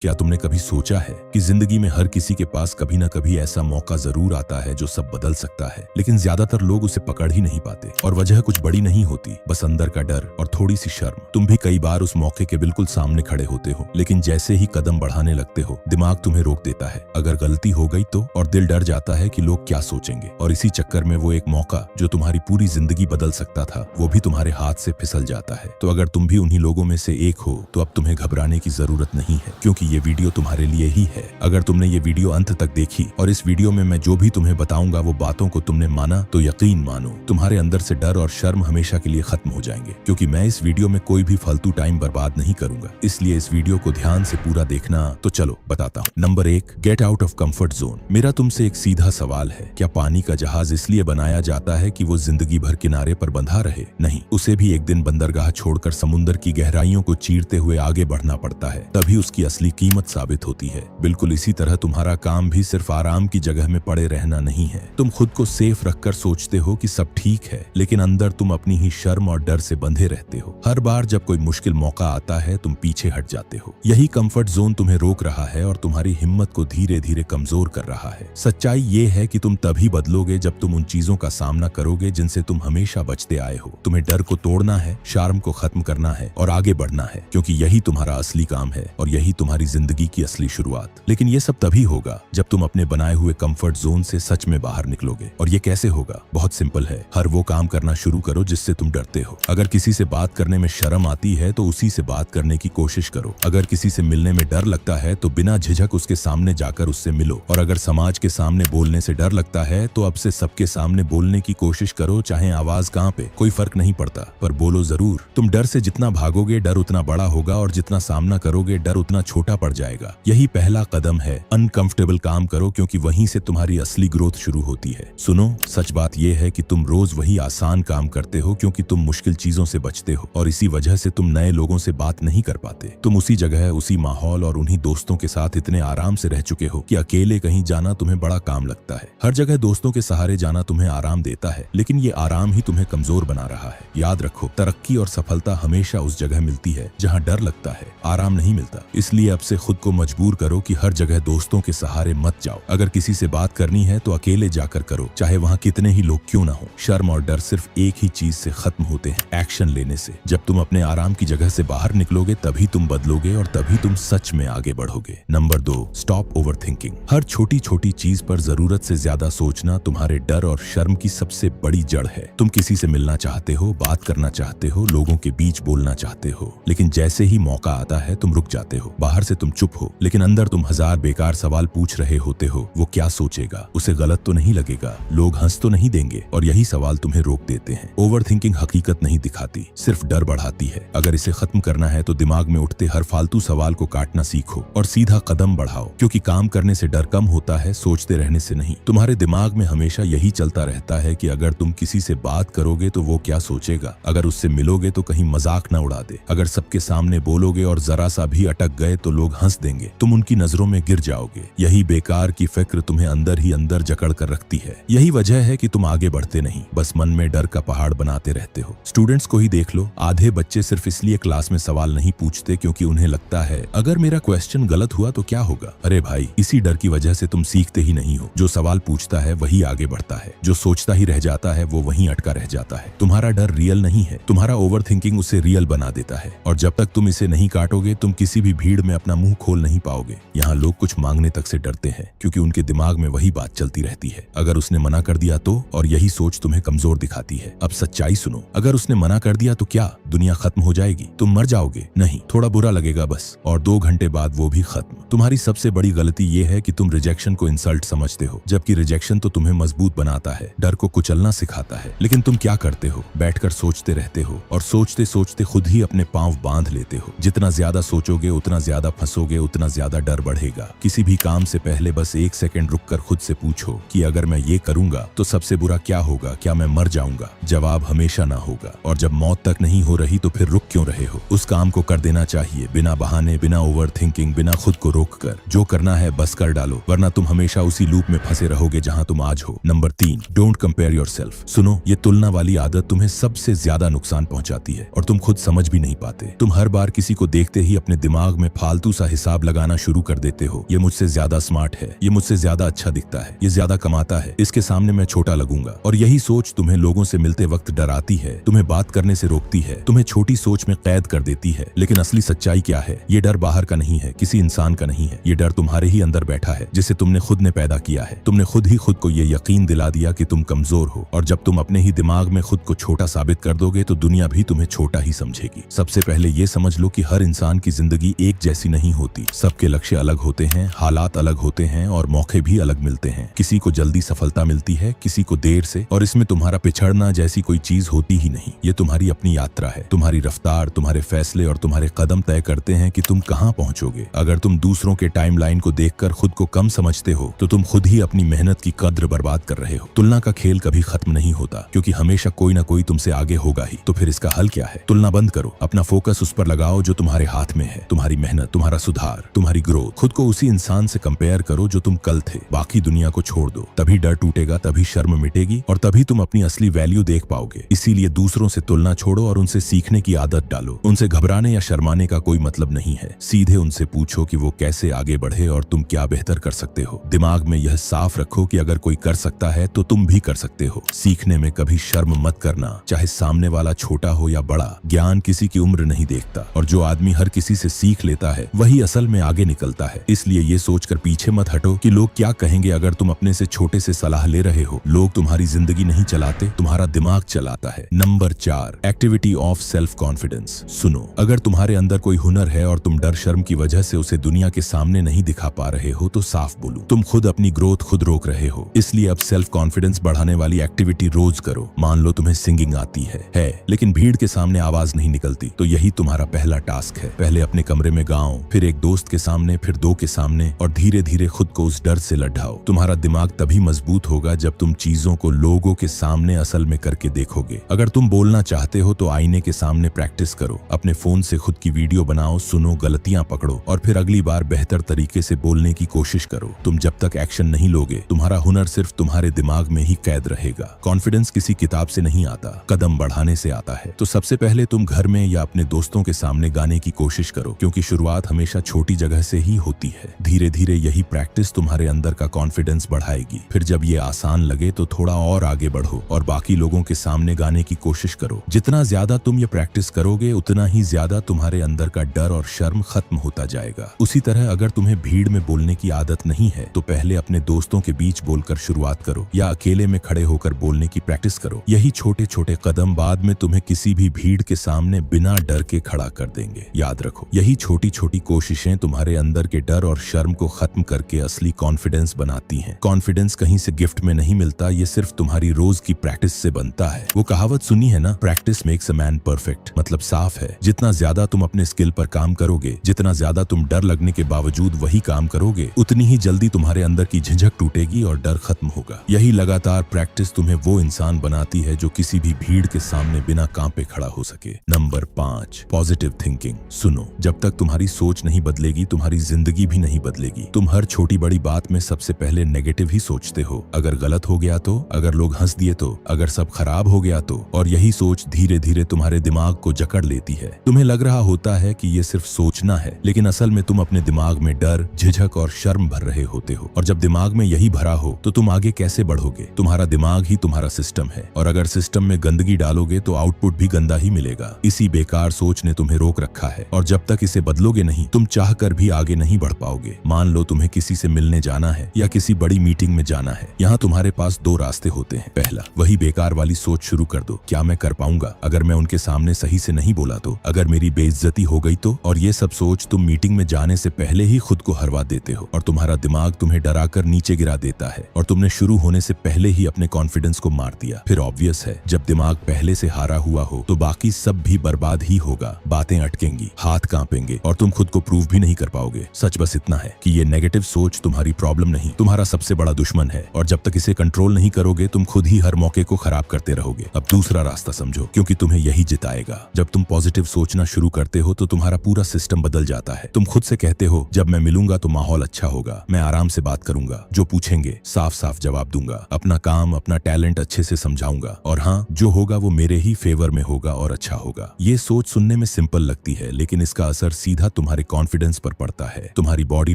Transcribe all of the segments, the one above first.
क्या तुमने कभी सोचा है कि जिंदगी में हर किसी के पास कभी ना कभी ऐसा मौका जरूर आता है जो सब बदल सकता है, लेकिन ज्यादातर लोग उसे पकड़ ही नहीं पाते। और वजह कुछ बड़ी नहीं होती, बस अंदर का डर और थोड़ी सी शर्म। तुम भी कई बार उस मौके के बिल्कुल सामने खड़े होते हो, लेकिन जैसे ही कदम बढ़ाने लगते हो दिमाग तुम्हें रोक देता है। अगर गलती हो गई तो, और दिल डर जाता है कि लोग क्या सोचेंगे। और इसी चक्कर में वो एक मौका जो तुम्हारी पूरी जिंदगी बदल सकता था, वो भी तुम्हारे हाथ से फिसल जाता है। तो अगर तुम भी उन्हीं लोगों में से एक हो तो अब तुम्हें घबराने की जरूरत नहीं है, क्योंकि ये वीडियो तुम्हारे लिए ही है। अगर तुमने ये वीडियो अंत तक देखी और इस वीडियो में मैं जो भी तुम्हें बताऊंगा वो बातों को तुमने माना, तो यकीन मानो तुम्हारे अंदर से डर और शर्म हमेशा के लिए खत्म हो जाएंगे। क्योंकि मैं इस वीडियो में कोई भी फालतू टाइम बर्बाद नहीं करूंगा, इसलिए इस वीडियो को ध्यान से पूरा देखना। तो चलो बताता हूँ। Number 1, get out of comfort zone. मेरा तुमसे एक सीधा सवाल है, क्या पानी का जहाज इसलिए बनाया जाता है कि वो जिंदगी भर किनारे पर बंधा रहे? नहीं, उसे भी एक दिन बंदरगाह छोड़कर समुद्र की गहराइयों को चीरते हुए आगे बढ़ना पड़ता है, तभी उसकी असली कीमत साबित होती है। बिल्कुल इसी तरह तुम्हारा काम भी सिर्फ आराम की जगह में पड़े रहना नहीं है। तुम खुद को सेफ रखकर सोचते हो कि सब ठीक है, लेकिन अंदर तुम अपनी ही शर्म और डर से बंधे रहते हो। हर बार जब कोई मुश्किल मौका आता है तुम पीछे हट जाते हो। यही कंफर्ट जोन तुम्हें रोक रहा है और तुम्हारी हिम्मत को धीरे धीरे कमजोर कर रहा है। सच्चाई ये है कि तुम तभी बदलोगे जब तुम उन चीजों का सामना करोगे जिनसे तुम हमेशा बचते आए हो। तुम्हें डर को तोड़ना है, शर्म को खत्म करना है और आगे बढ़ना है, क्योंकि यही तुम्हारा असली काम है और यही तुम्हारी जिंदगी की असली शुरुआत। लेकिन ये सब तभी होगा जब तुम अपने बनाए हुए कंफर्ट जोन से सच में बाहर निकलोगे। और ये कैसे होगा? बहुत सिंपल है। हर वो काम करना शुरू करो जिससे तुम डरते हो। अगर किसी से बात करने में शर्म आती है तो उसी से बात करने की कोशिश करो। अगर किसी से मिलने में डर लगता है तो बिना झिझक उसके सामने जाकर उससे मिलो। और अगर समाज के सामने बोलने से डर लगता है तो अब से सबके सामने बोलने की कोशिश करो, चाहे आवाज कहां पे, कोई फर्क नहीं पड़ता, पर बोलो जरूर। तुम डर से जितना भागोगे डर उतना बड़ा होगा, और जितना सामना करोगे डर उतना छोटा पड़ जाएगा। यही पहला कदम है। अनकंफर्टेबल काम करो, क्योंकि वहीं से तुम्हारी असली ग्रोथ शुरू होती है। सुनो, सच बात यह है कि तुम रोज वही आसान काम करते हो क्योंकि तुम मुश्किल चीजों से बचते हो, और इसी वजह से तुम नए लोगों से बात नहीं कर पाते। तुम उसी जगह, उसी माहौल और उन्हीं दोस्तों के साथ इतने आराम से रह चुके हो कि अकेले कहीं जाना तुम्हें बड़ा काम लगता है। हर जगह दोस्तों के सहारे जाना तुम्हें आराम देता है, लेकिन ये आराम ही तुम्हें कमजोर बना रहा है। याद रखो, तरक्की और सफलता हमेशा उस जगह मिलती है जहां डर लगता है, आराम नहीं मिलता। इसलिए अब से खुद को मजबूर करो कि हर जगह दोस्तों के सहारे मत जाओ। अगर किसी से बात करनी है तो अकेले जाकर करो, चाहे वहां कितने ही लोग क्यों ना हो। शर्म और डर सिर्फ एक ही चीज से खत्म होते हैं, एक्शन लेने से। जब तुम अपने आराम की जगह से बाहर निकलोगे तभी तुम बदलोगे और तभी तुम सच में आगे बढ़ोगे। Number 2, stop overthinking. हर छोटी छोटी चीज पर जरूरत से ज्यादा सोचना तुम्हारे डर और शर्म की सबसे बड़ी जड़ है। तुम किसी से मिलना चाहते हो, बात करना चाहते हो, लोगों के बीच बोलना चाहते हो, लेकिन जैसे ही मौका आता है तुम रुक जाते हो। बाहर से तुम चुप हो, लेकिन अंदर तुम हजार बेकार सवाल पूछ रहे होते हो। वो क्या सोचेगा? उसे गलत तो नहीं लगेगा? लोग हंस तो नहीं देंगे? और यही सवाल तुम्हें रोक देते हैं। ओवर थिंकिंग हकीकत नहीं दिखाती, सिर्फ डर बढ़ाती है। अगर इसे खत्म करना है तो दिमाग में उठते हर फालतू सवाल को काटना सीखो और सीधा कदम बढ़ाओ, क्योंकि काम करने से डर कम होता है, सोचते रहने से नहीं। तुम्हारे दिमाग में हमेशा यही चलता रहता है कि अगर तुम किसी से बात करोगे तो वो क्या सोचेगा, अगर उससे मिलोगे तो कहीं मजाक न उड़ा दे, अगर सबके सामने बोलोगे और जरा सा भी अटक गए तो लोग हंस देंगे, तुम उनकी नजरों में गिर जाओगे। यही बेकार की फिक्र तुम्हें अंदर ही अंदर जकड़ कर रखती है। यही वजह है कि तुम आगे बढ़ते नहीं, बस मन में डर का पहाड़ बनाते रहते हो। स्टूडेंट्स को ही देख लो, आधे बच्चे सिर्फ इसलिए क्लास में सवाल नहीं पूछते क्योंकि उन्हें लगता है अगर मेरा क्वेश्चन गलत हुआ तो क्या होगा। अरे भाई, इसी डर की वजह से तुम सीखते ही नहीं हो। जो सवाल पूछता है वही आगे बढ़ता है, जो सोचता ही रह जाता है वो वहीं अटका रह जाता है। तुम्हारा डर रियल नहीं है, तुम्हारा ओवर थिंकिंग उसे रियल बना देता है। और जब तक तुम इसे नहीं काटोगे तुम किसी भी भीड़ में अपना मुंह खोल नहीं पाओगे। यहाँ लोग कुछ मांगने तक से डरते हैं क्योंकि उनके दिमाग में वही बात चलती रहती है, अगर उसने मना कर दिया तो, और यही सोच तुम्हें कमजोर दिखाती है। अब सच्चाई सुनो, अगर उसने मना कर दिया तो क्या दुनिया खत्म हो जाएगी? तुम मर जाओगे? नहीं, थोड़ा बुरा लगेगा बस, और 2 घंटे बाद वो भी खत्म। तुम्हारी सबसे बड़ी गलती ये है कि तुम रिजेक्शन को इंसल्ट समझते हो, जबकि रिजेक्शन तो तुम्हें मजबूत बनाता है, डर को कुचलना सिखाता है। लेकिन तुम क्या करते हो? बैठकर सोचते रहते हो, और सोचते सोचते खुद ही अपने पांव बांध लेते हो। जितना ज्यादा सोचोगे उतना ज्यादा फंसोगे, उतना ज्यादा डर बढ़ेगा। किसी भी काम से पहले बस 1 सेकंड रुककर खुद से पूछो कि अगर मैं ये करूंगा तो सबसे बुरा क्या होगा? क्या मैं मर जाऊंगा? जवाब हमेशा ना होगा। और जब मौत तक नहीं हो रही तो फिर रुक क्यों रहे हो? उस काम को कर देना चाहिए, बिना बहाने, बिना ओवर थिंकिंग, बिना खुद को रोक कर। जो करना है बस कर डालो, वरना तुम हमेशा उसी लूप में फंसे रहोगे जहां तुम आज हो। Number 3, don't compare yourself. सुनो, ये तुलना वाली आदत तुम्हें सबसे ज्यादा नुकसान पहुंचाती है और तुम खुद समझ भी नहीं पाते। तुम हर बार किसी को देखते ही अपने दिमाग में फालतू फालतू सा हिसाब लगाना शुरू कर देते हो। ये मुझसे ज्यादा स्मार्ट है, ये मुझसे ज्यादा अच्छा दिखता है, ये ज्यादा कमाता है, इसके सामने मैं छोटा लगूंगा। और यही सोच तुम्हें लोगों से मिलते वक्त डराती है, तुम्हें बात करने से रोकती है, तुम्हें छोटी सोच में कैद कर देती है। लेकिन असली सच्चाई क्या है? ये डर बाहर का नहीं है, किसी इंसान का नहीं है। ये डर तुम्हारे ही अंदर बैठा है, जिसे तुमने खुद ने पैदा किया है। तुमने खुद ही खुद को ये यकीन दिला दिया कि तुम कमजोर हो, और जब तुम अपने ही दिमाग में खुद को छोटा साबित कर दोगे तो दुनिया भी तुम्हें छोटा ही समझेगी। सबसे पहले ये समझ लो कि हर इंसान की जिंदगी एक जैसी नहीं होती। सबके लक्ष्य अलग होते हैं, हालात अलग होते हैं और मौके भी अलग मिलते हैं। किसी को जल्दी सफलता मिलती है, किसी को देर से, और इसमें तुम्हारा पिछड़ना जैसी कोई चीज होती ही नहीं। ये तुम्हारी अपनी यात्रा है। तुम्हारी रफ्तार, तुम्हारे फैसले और तुम्हारे कदम तय करते हैं कि तुम कहां पहुंचोगे। अगर तुम दूसरों के टाइमलाइन को देखकर खुद को कम समझते हो तो तुम खुद ही अपनी मेहनत की कद्र बर्बाद कर रहे हो। तुलना का खेल कभी खत्म नहीं होता, क्योंकि हमेशा कोई ना कोई तुमसे आगे होगा ही। तो फिर इसका हल क्या है? तुलना बंद करो, अपना फोकस उस पर लगाओ जो तुम्हारे हाथ में है। तुम्हारी मेहनत, तुम्हारा सुधार, तुम्हारी ग्रोथ। खुद को उसी इंसान से कंपेयर करो जो तुम कल थे। बाकी दुनिया को छोड़ दो। तभी डर टूटेगा, तभी शर्म मिटेगी और तभी तुम अपनी असली वैल्यू देख पाओगे। इसीलिए दूसरों से तुलना छोड़ो और उनसे सीखने की आदत डालो। उनसे घबराने या शर्माने का कोई मतलब नहीं है। सीधे उनसे पूछो कि वो कैसे आगे बढ़े और तुम क्या बेहतर कर सकते हो। दिमाग में यह साफ रखो कि अगर कोई कर सकता है तो तुम भी कर सकते हो। सीखने में कभी शर्म मत करना, चाहे सामने वाला छोटा हो या बड़ा। ज्ञान किसी की उम्र नहीं देखता, और जो आदमी हर किसी से सीख लेता है वही असल में आगे निकलता है। इसलिए ये सोचकर पीछे मत हटो कि लोग क्या कहेंगे अगर तुम अपने से छोटे से सलाह ले रहे हो। लोग तुम्हारी जिंदगी नहीं चलाते, तुम्हारा दिमाग चलाता है। Number 4, activity of self confidence. सुनो, अगर तुम्हारे अंदर कोई हुनर है और तुम डर शर्म की वजह से उसे दुनिया के सामने नहीं दिखा पा रहे हो तो साफ बोलो, तुम खुद अपनी ग्रोथ खुद रोक रहे हो। इसलिए अब सेल्फ कॉन्फिडेंस बढ़ाने वाली एक्टिविटी रोज करो। मान लो तुम्हें सिंगिंग आती है लेकिन भीड़ के सामने आवाज नहीं निकलती, तो यही तुम्हारा पहला टास्क है। पहले अपने कमरे में गाओ, फिर एक दोस्त के सामने, फिर 2 के सामने, और धीरे धीरे खुद को उस डर से लड़ाओ। तुम्हारा दिमाग तभी मजबूत होगा जब तुम चीजों को लोगों के सामने असल में करके देखोगे। अगर तुम बोलना चाहते हो तो आईने के सामने प्रैक्टिस करो। अपने फोन से खुद की वीडियो बनाओ, सुनो, गलतियां पकड़ो और फिर अगली बार बेहतर तरीके से बोलने की कोशिश करो। तुम जब तक एक्शन नहीं लोगे, तुम्हारा हुनर सिर्फ तुम्हारे दिमाग में ही कैद रहेगा। कॉन्फिडेंस किसी किताब से नहीं आता, कदम बढ़ाने से आता है। तो सबसे पहले तुम घर में या अपने दोस्तों के सामने गाने की कोशिश करो, क्योंकि शुरुआत हमेशा छोटी जगह से ही होती है। धीरे धीरे यही प्रैक्टिस तुम्हारे अंदर का कॉन्फिडेंस बढ़ाएगी। फिर जब ये आसान लगे तो थोड़ा और आगे बढ़ो और बाकी लोगों के सामने गाने की कोशिश करो। जितना ज्यादा तुम ये प्रैक्टिस करोगे उतना ही ज्यादा तुम्हारे अंदर का डर और शर्म खत्म होता जाएगा। उसी तरह अगर तुम्हें भीड़ में बोलने की आदत नहीं है तो पहले अपने दोस्तों के बीच बोलकर शुरुआत करो या अकेले में खड़े होकर बोलने की प्रैक्टिस करो। यही छोटे छोटे कदम बाद में तुम्हें किसी भी भीड़ के सामने बिना डर के खड़ा कर देंगे। याद रखो, यही छोटी छोटी कोशिशें तुम्हारे अंदर के डर और शर्म को खत्म करके असली कॉन्फिडेंस बनाती हैं। कॉन्फिडेंस कहीं से गिफ्ट में नहीं मिलता, ये सिर्फ तुम्हारी रोज की प्रैक्टिस से बनता है। वो कहावत सुनी है ना, practice makes a man perfect. मतलब साफ है, जितना ज्यादा तुम अपने स्किल पर काम करोगे, जितना ज्यादा तुम डर लगने के बावजूद वही काम करोगे, उतनी ही जल्दी तुम्हारे अंदर की झिझक टूटेगी और डर खत्म होगा। यही लगातार प्रैक्टिस तुम्हें वो इंसान बनाती है जो किसी भी भीड़ के सामने बिना कांपे खड़ा हो सके। Number 5, positive thinking. सुनो, जब तक तुम्हारी सोच नहीं बदलेगी तुम्हारी जिंदगी भी नहीं बदलेगी। तुम हर छोटी बड़ी बात में सबसे पहले नेगेटिव ही सोचते हो। अगर गलत हो गया तो, अगर लोग हंस दिए तो, अगर सब खराब हो गया तो, और यही सोच धीरे धीरे तुम्हारे दिमाग को जकड़ लेती है। तुम्हें लग रहा होता है कि ये सिर्फ सोचना है, लेकिन असल में तुम अपने दिमाग में डर, झिझक और शर्म भर रहे होते हो। और जब दिमाग में यही भरा हो तो तुम आगे कैसे बढ़ोगे? तुम्हारा दिमाग ही तुम्हारा सिस्टम है, और अगर सिस्टम में गंदगी डालोगे तो आउटपुट भी गंदा ही मिलेगा। इसी बेकार सोच ने तुम्हें रोक रखा है, और जब तक इसे बदलोगे नहीं तुम चाह कर भी आगे नहीं बढ़ पाओगे। मान लो तुम्हें किसी से मिलने जाना है या किसी बड़ी मीटिंग में जाना है। यहाँ तुम्हारे पास 2 रास्ते होते हैं। पहला, वही बेकार वाली सोच शुरू कर दो, क्या मैं कर पाऊंगा? अगर मैं उनके सामने सही से नहीं बोला तो? अगर मेरी बेइज्जती हो गई तो? और ये सब सोच तुम मीटिंग में जाने से पहले ही खुद को हरवा देते हो, और तुम्हारा दिमाग तुम्हें डराकर नीचे गिरा देता है, और तुमने शुरू होने से पहले ही अपने कॉन्फिडेंस को मार दिया। फिर ऑब्वियस है, जब दिमाग पहले से हारा हुआ हो तो बाकी सब भी बर्बाद ही होगा। बातें अटकेंगी, हाथ कांपेंगे और तुम खुद को प्रूव भी नहीं कर पाओगे। सच बस इतना है कि ये नेगेटिव सोच तुम्हारी प्रॉब्लम नहीं, तुम्हारा सबसे बड़ा दुश्मन है, और जब तक इसे कंट्रोल नहीं करोगे तुम खुद ही हर मौके को खराब करते रहोगे। अब दूसरा रास्ता समझो, क्योंकि तुम्हें यही जिताएगा। जब तुम पॉजिटिव सोचना शुरू करते हो तो तुम्हारा पूरा सिस्टम बदल जाता है। तुम खुद से कहते हो, जब मैं मिलूंगा तो माहौल अच्छा होगा, मैं आराम से बात करूंगा, जो पूछेंगे साफ साफ जवाब दूंगा, अपना काम अपना टैलेंट अच्छे से समझाऊंगा, और हाँ, जो होगा वो मेरे ही फेवर में होगा और अच्छा होगा। ये सोच सुनने में सिंपल लगती है, लेकिन इसका असर सीधा तुम्हारे तुम्हारे कॉन्फिडेंस पर पड़ता है। तुम्हारी बॉडी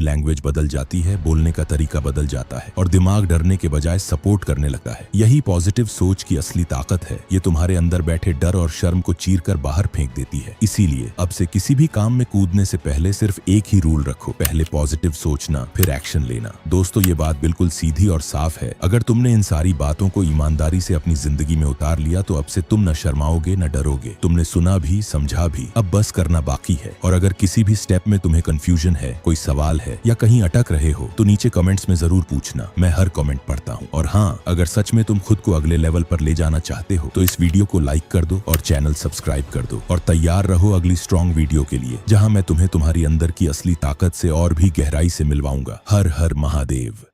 लैंग्वेज बदल जाती है, बोलने का तरीका बदल जाता है और दिमाग डरने के बजाय सपोर्ट करने लगता है। यही पॉजिटिव सोच की असली ताकत है। ये तुम्हारे अंदर बैठे डर और शर्म को चीरकर बाहर फेंक देती है। इसीलिए अब से किसी भी काम में कूदने से पहले सिर्फ एक ही रूल रखो, पहले पॉजिटिव सोचना, फिर एक्शन लेना। दोस्तों, ये बात बिल्कुल सीधी और साफ है। अगर तुमने इन सारी बातों को ईमानदारी से अपनी जिंदगी में उतार लिया तो अब से तुम न शर्माओगे न डरोगे। तुमने सुना भी, समझा भी, अब बस करना बाकी है। और अगर किसी भी स्टेप में तुम्हें कंफ्यूजन है, कोई सवाल है या कहीं अटक रहे हो तो नीचे कमेंट्स में जरूर पूछना। मैं हर कमेंट पढ़ता हूँ। और हाँ, अगर सच में तुम खुद को अगले लेवल पर ले जाना चाहते हो तो इस वीडियो को लाइक कर दो और चैनल सब्सक्राइब कर दो और तैयार रहो अगली स्ट्रॉन्ग वीडियो के लिए, जहां मैं तुम्हें तुम्हारी अंदर की असली ताकत से और भी गहराई से मिलवाऊंगा। हर हर महादेव।